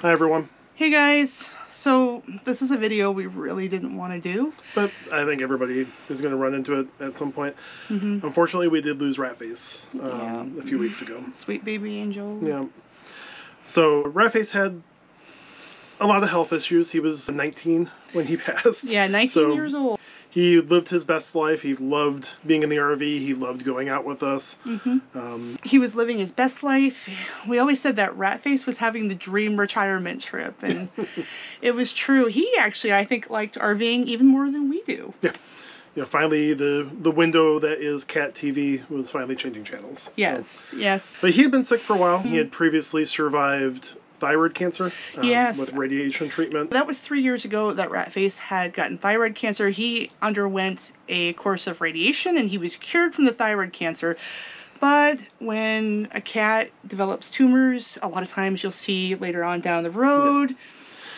Hi everyone. Hey guys, so this is a video we really didn't want to do. But I think everybody is going to run into it at some point. Unfortunately, we did lose Ratface a few weeks ago. Sweet baby angel. Yeah. So Ratface had a lot of health issues. He was 19 when he passed. Yeah, 19 years old. He lived his best life. He loved being in the RV. He loved going out with us. He was living his best life. We always said that Ratface was having the dream retirement trip, and it was true. He actually, I think, liked RVing even more than we do. Yeah. You know, finally, the window that is cat TV was finally changing channels. Yes, so. Yes. But he had been sick for a while. He had previously survived thyroid cancer with radiation treatment. That was 3 years ago that Ratface had gotten thyroid cancer. He underwent a course of radiation and he was cured from the thyroid cancer. But when a cat develops tumors, a lot of times you'll see later on down the road,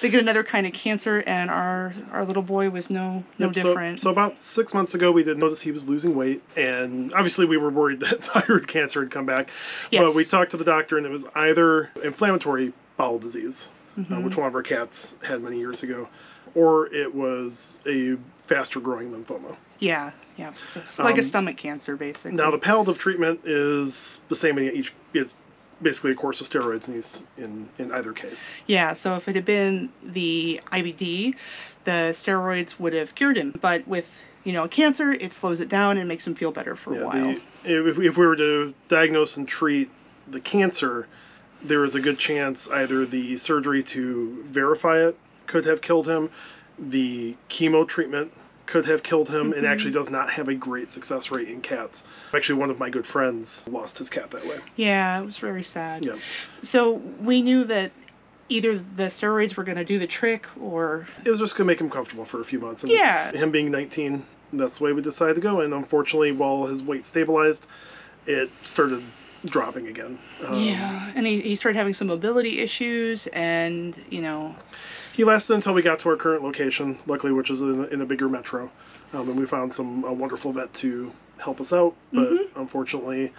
they get another kind of cancer, and our little boy was no different. So about 6 months ago, we did notice he was losing weight, and obviously we were worried that thyroid cancer had come back. Yes. But we talked to the doctor, and it was either inflammatory bowel disease, which one of our cats had many years ago, or it was a faster growing lymphoma. Yeah. So it's like a stomach cancer, basically. Now the palliative treatment is the same in each. Is basically a course of steroids in either case. Yeah, so if it had been the IBD, the steroids would have cured him. But with, cancer, it slows it down and makes him feel better for a while. If we were to diagnose and treat the cancer, there is a good chance either the surgery to verify it could have killed him, the chemo treatment could have killed him, and actually does not have a great success rate in cats. Actually, one of my good friends lost his cat that way. Yeah, it was very sad. Yeah. So we knew that either the steroids were going to do the trick, or it was just going to make him comfortable for a few months. And him being 19, that's the way we decided to go. And unfortunately, while his weight stabilized, it started dropping again. And he started having some mobility issues, and he lasted until we got to our current location, luckily, which is in a bigger metro, and we found a wonderful vet to help us out. But unfortunately,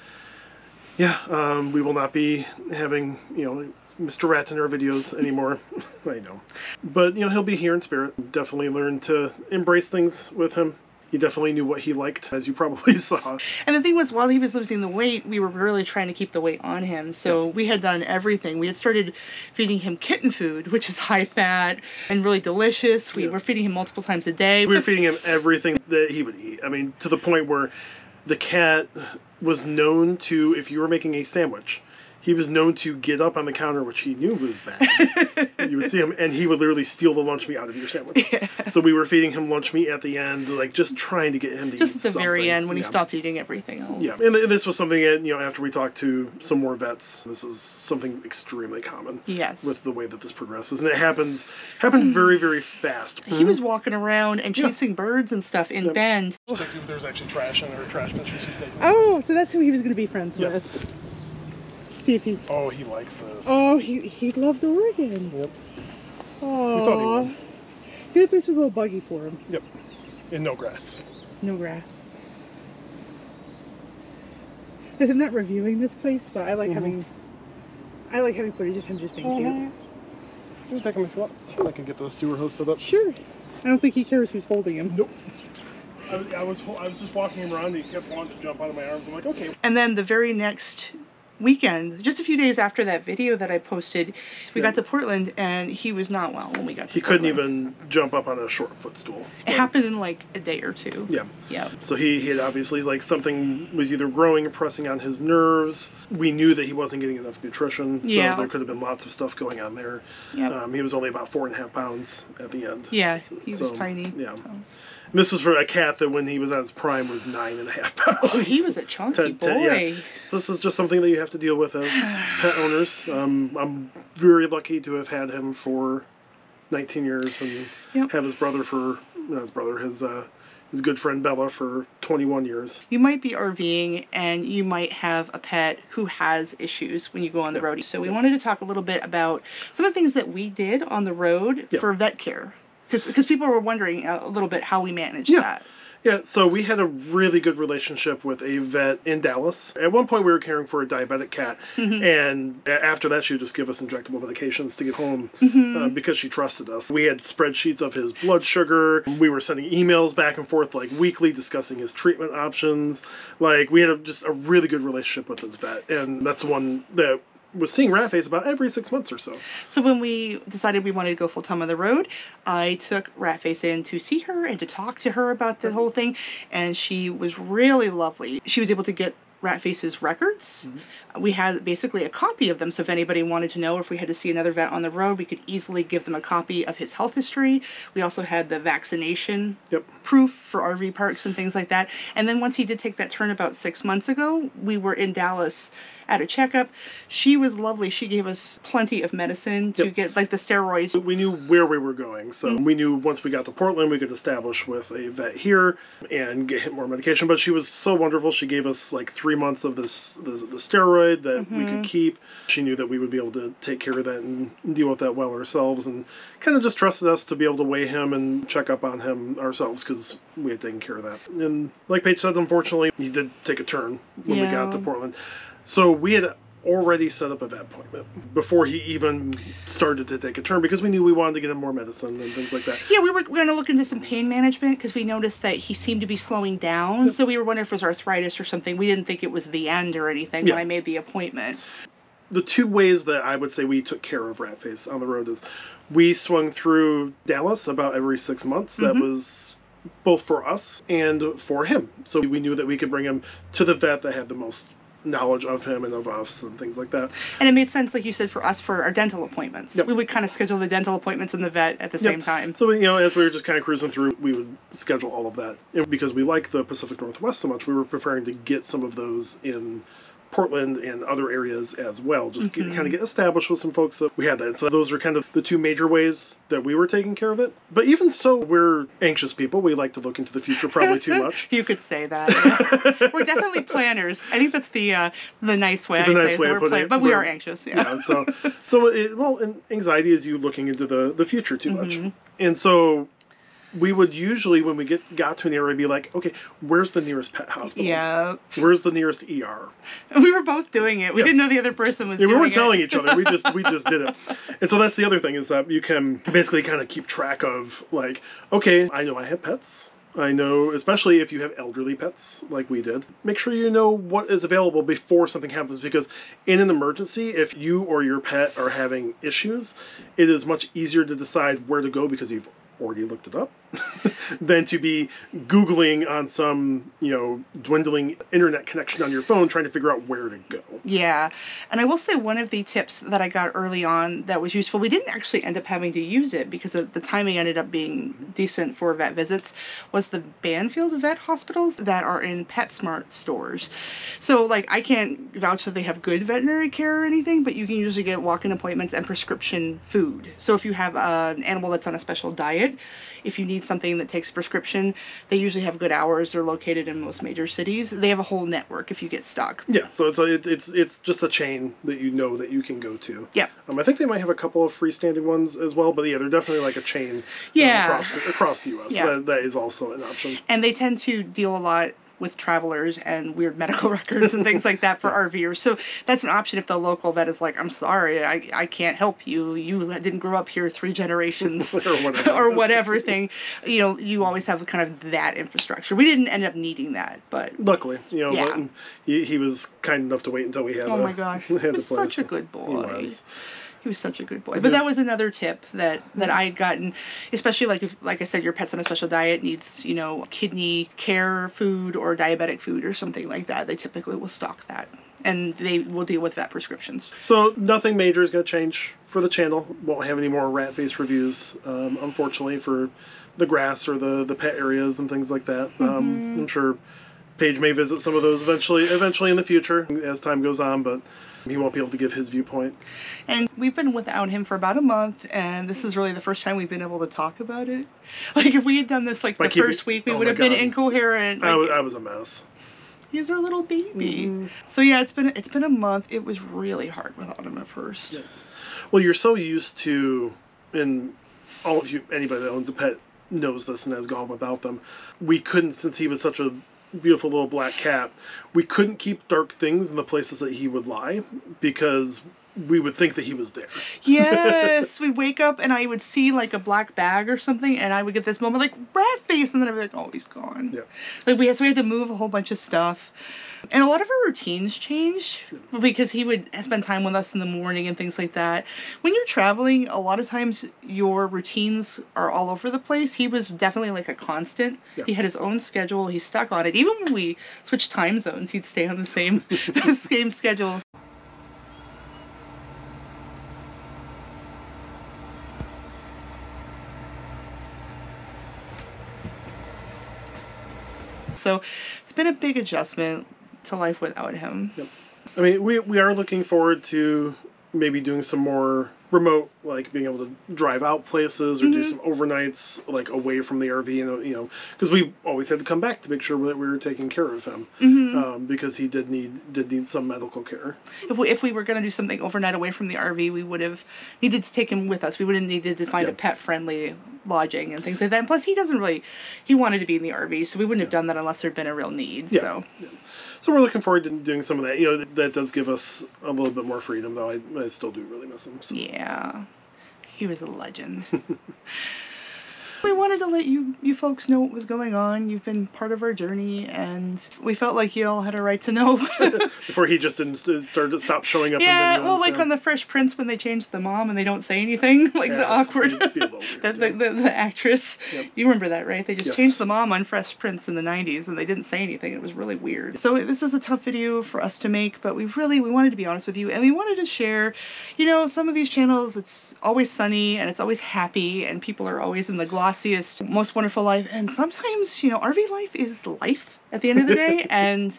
we will not be having Mr. Rat in our videos anymore. I know, but he'll be here in spirit. Definitely learn to embrace things with him. He definitely knew what he liked, as you probably saw. And the thing was, while he was losing the weight, we were really trying to keep the weight on him. So we had done everything. We had started feeding him kitten food, which is high fat and really delicious. We were feeding him multiple times a day. We were feeding him everything that he would eat. I mean, to the point where the cat was known to, if you were making a sandwich, he was known to get up on the counter, which he knew was bad. You would see him, and he would literally steal the lunch meat out of your sandwich. Yeah. So we were feeding him lunch meat at the end, like just trying to get him to eat something. Just at the very end, when he stopped eating everything else. Yeah, and this was something that, after we talked to some more vets, this is something extremely common. Yes. With the way that this progresses. And it happened very, very fast. He was walking around and chasing birds and stuff in Bend. Check if there's actually trash in there, trash pictures he's taking. Oh, so that's who he was going to be friends with. See if he's... Oh, he likes this. Oh, he loves Oregon. Yep. Oh. We thought he would. The other place was a little buggy for him. Yep. And no grass. No grass. Because I'm not reviewing this place, but I like having footage of him just being cute. Can you take him if you want? Sure. I can get the sewer hose set up. Sure. I don't think he cares who's holding him. Nope. I was just walking him around and he kept wanting to jump out of my arms. I'm like, okay. And then the very next weekend, just a few days after that video that I posted, we got to Portland, and he was not well when we got to Portland. He couldn't even jump up on a short footstool. It happened in like a day or two. Yeah. So he had obviously, like, something was either growing or pressing on his nerves. We knew that he wasn't getting enough nutrition, so there could have been lots of stuff going on there. He was only about 4.5 pounds at the end. Yeah, he was tiny. Yeah. So. And this was for a cat that, when he was at his prime, was 9.5 pounds. Oh, he was a chunky boy. This is just something that you have to deal with as pet owners. I'm very lucky to have had him for 19 years and have his brother his good friend Bella for 21 years. You might be RVing and you might have a pet who has issues when you go on the road. So we wanted to talk a little bit about some of the things that we did on the road for vet care. Because people were wondering a little bit how we managed that. Yeah, so we had a really good relationship with a vet in Dallas. At one point, we were caring for a diabetic cat, and after that, she would just give us injectable medications to get home because she trusted us. We had spreadsheets of his blood sugar. We were sending emails back and forth like weekly discussing his treatment options. Like, we had just a really good relationship with his vet, and that's the one that was seeing Ratface about every 6 months or so. So when we decided we wanted to go full-time on the road, I took Ratface in to see her and to talk to her about the whole thing, and she was really lovely. She was able to get Ratface's records. We had basically a copy of them, so if anybody wanted to know if we had to see another vet on the road, we could easily give them a copy of his health history. We also had the vaccination proof for RV parks and things like that. And then once he did take that turn about 6 months ago, we were in Dallas at a checkup. She was lovely. She gave us plenty of medicine to get, like, the steroids. We knew where we were going, so we knew once we got to Portland, we could establish with a vet here and get more medication. But she was so wonderful. She gave us like 3 months of the steroid that we could keep. She knew that we would be able to take care of that and deal with that well ourselves, and kind of just trusted us to be able to weigh him and check up on him ourselves because we had taken care of that. And like Paige said, unfortunately, he did take a turn when we got to Portland. So we had already set up a vet appointment before he even started to take a turn because we knew we wanted to get him more medicine and things like that. Yeah, we were going to look into some pain management because we noticed that he seemed to be slowing down. So we were wondering if it was arthritis or something. We didn't think it was the end or anything when I made the appointment. The two ways that I would say we took care of Ratface on the road is we swung through Dallas about every 6 months. That was both for us and for him. So we knew that we could bring him to the vet that had the most knowledge of him and of us and things like that. And it made sense, like you said, for us for our dental appointments. We would kind of schedule the dental appointments and the vet at the same time. So, you know, as we were just kind of cruising through, we would schedule all of that. And because we like the Pacific Northwest so much, we were preparing to get some of those in Portland and other areas as well, just kind of get established with some folks that we had that. So those are kind of the two major ways that we were taking care of it. But even so, we're anxious people. We like to look into the future probably too much. You could say that. Yeah. We're definitely planners. I think that's the nice way. The nice way of putting it. But we are anxious. Yeah. And anxiety is you looking into the future too much. And so we would usually, when we got to an area, be like, okay, where's the nearest pet hospital? Yeah. Where's the nearest ER? We were both doing it. We didn't know the other person was doing it. We weren't telling each other. We just did it. And so that's the other thing, is that you can basically kind of keep track of, like, okay, I know I have pets. I know, especially if you have elderly pets like we did, make sure you know what is available before something happens, because in an emergency, if you or your pet are having issues, it is much easier to decide where to go because you've already looked it up than to be Googling on some, dwindling internet connection on your phone trying to figure out where to go. Yeah. And I will say one of the tips that I got early on that was useful, we didn't actually end up having to use it because the timing ended up being decent for vet visits, was the Banfield vet hospitals that are in PetSmart stores. So, like, I can't vouch that they have good veterinary care or anything, but you can usually get walk-in appointments and prescription food. So if you have an animal that's on a special diet, if you need something that takes a prescription, they usually have good hours. They're located in most major cities. They have a whole network if you get stuck. Yeah, so it's just a chain that that you can go to. Yeah. I think they might have a couple of freestanding ones as well, but yeah, they're definitely like a chain across the U.S. Yeah. That is also an option. And they tend to deal a lot with travelers and weird medical records and things like that for RVers. So that's an option if the local vet is like, I'm sorry, I can't help you. You didn't grow up here 3 generations or whatever thing. You always have kind of that infrastructure. We didn't end up needing that, but luckily, he was kind enough to wait until we had. Oh my gosh, he was such a good boy. He was such a good boy. But that was another tip that I had gotten, especially like I said, your pet's on a special diet, needs, kidney care food or diabetic food or something like that. They typically will stock that. And they will deal with vet prescriptions. So nothing major is going to change for the channel. Won't have any more Ratface reviews, unfortunately, for the grass or the pet areas and things like that. I'm sure Paige may visit some of those eventually in the future as time goes on, but he won't be able to give his viewpoint. And we've been without him for about a month, and this is really the first time we've been able to talk about it. Like, if we had done this the first week, we would have been incoherent. I was a mess. He's our little baby. So yeah, it's been a month. It was really hard without him at first. Yeah. Well, you're so used to, and all of you, anybody that owns a pet knows this and has gone without them. We couldn't, since he was such a beautiful little black cat, we couldn't keep dark things in the places that he would lie because we would think that he was there. Yes, we'd wake up and I would see like a black bag or something, and I would get this moment like Ratface, and then I'd be like, oh, he's gone. Yeah. Like we had to move a whole bunch of stuff, and a lot of our routines changed because he would spend time with us in the morning and things like that. When you're traveling, a lot of times your routines are all over the place. He was definitely like a constant. Yeah. He had his own schedule. He stuck on it. Even when we switched time zones, he'd stay on the same same schedule. So it's been a big adjustment to life without him. Yep. I mean, we are looking forward to maybe doing some more remote, like being able to drive out places or do some overnights, like away from the RV, you know, because we always had to come back to make sure that we were taking care of him, because he did need some medical care. If we were going to do something overnight away from the RV, we would have needed to take him with us. We would have needed to find a pet-friendly lodging and things like that. And plus, he wanted to be in the RV, so we wouldn't have done that unless there'd been a real need. Yeah. So we're looking forward to doing some of that. You know, that does give us a little bit more freedom, though. I still do really miss him. So. Yeah, he was a legend. We wanted to let you folks know what was going on. You've been part of our journey, and we felt like you all had a right to know. Before he just didn't stop showing up in videos. Yeah, well, like on the Fresh Prince when they changed the mom and they don't say anything, like the awkward, the actress. Yep. You remember that, right? They just changed the mom on Fresh Prince in the 90s, and they didn't say anything. It was really weird. So this was a tough video for us to make, but we wanted to be honest with you, and we wanted to share, you know, some of these channels, it's always sunny, and it's always happy, and people are always in the glossiest, most wonderful life, and sometimes, you know, RV life is life at the end of the day, and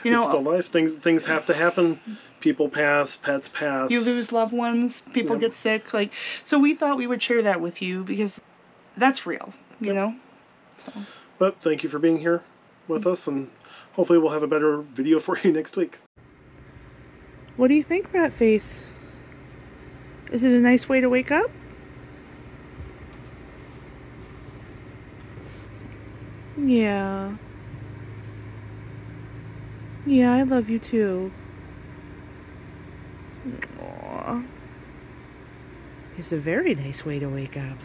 you know, it's still life. Things have to happen. People pass, pets pass. You lose loved ones. People get sick. Like, so we thought we would share that with you because that's real. You know. So. But thank you for being here with us, and hopefully we'll have a better video for you next week. What do you think, Ratface? Is it a nice way to wake up? Yeah. Yeah, I love you too. Aww. It's a very nice way to wake up.